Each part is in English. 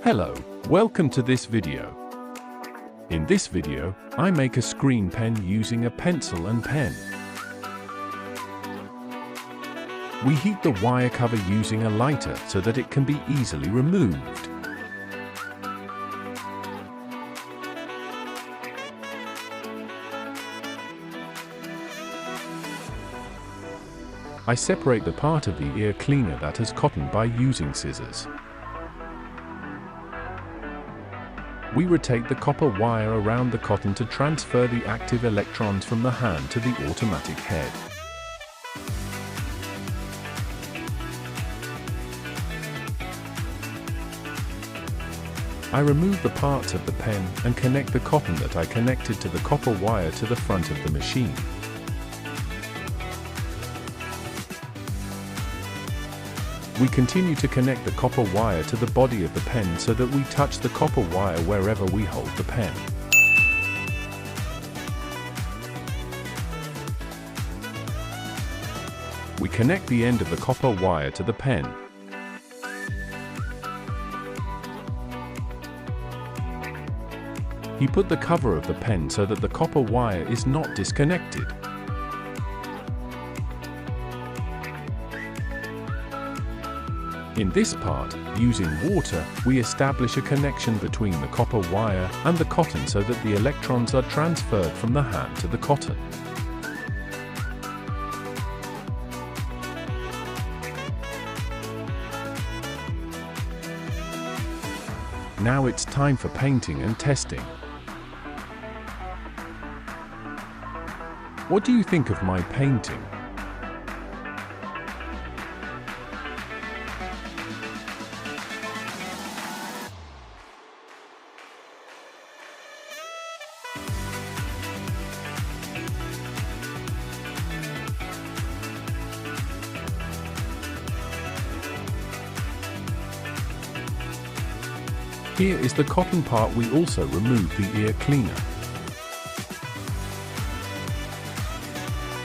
Hello, welcome to this video. In this video, I make a screen pen using a pencil and pen. We heat the wire cover using a lighter so that it can be easily removed. I separate the part of the ear cleaner that has cotton by using scissors. We rotate the copper wire around the cotton to transfer the active electrons from the hand to the automatic head. I remove the parts of the pen and connect the cotton that I connected to the copper wire to the front of the machine. We continue to connect the copper wire to the body of the pen so that we touch the copper wire wherever we hold the pen. We connect the end of the copper wire to the pen. He put the cover of the pen so that the copper wire is not disconnected. In this part, using water, we establish a connection between the copper wire and the cotton so that the electrons are transferred from the hand to the cotton. Now it's time for painting and testing. What do you think of my painting? Here is the cotton part. We also remove the ear cleaner.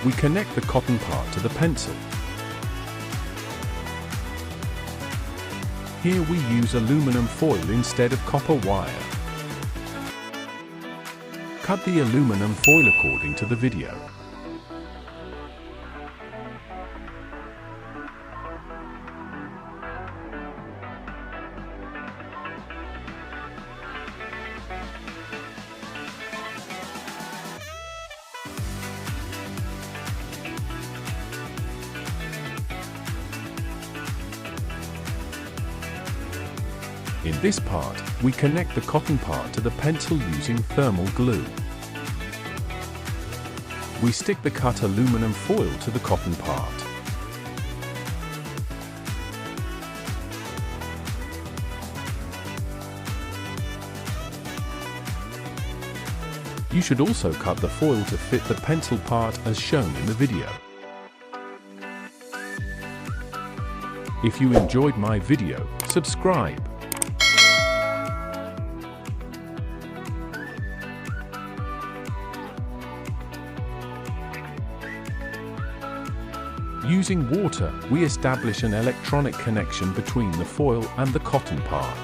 We connect the cotton part to the pencil. Here we use aluminum foil instead of copper wire. Cut the aluminum foil according to the video. In this part, we connect the cotton part to the pencil using thermal glue. We stick the cut aluminum foil to the cotton part. You should also cut the foil to fit the pencil part as shown in the video. If you enjoyed my video, subscribe. Using water, we establish an electronic connection between the foil and the cotton part.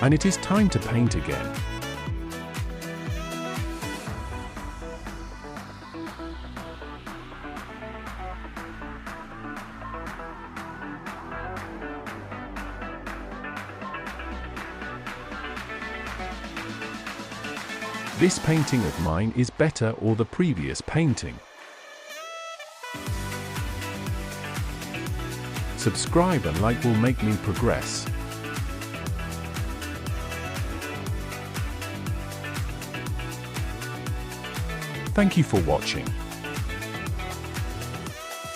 And it is time to paint again. This painting of mine is better or the previous painting. Subscribe and like will make me progress. Thank you for watching.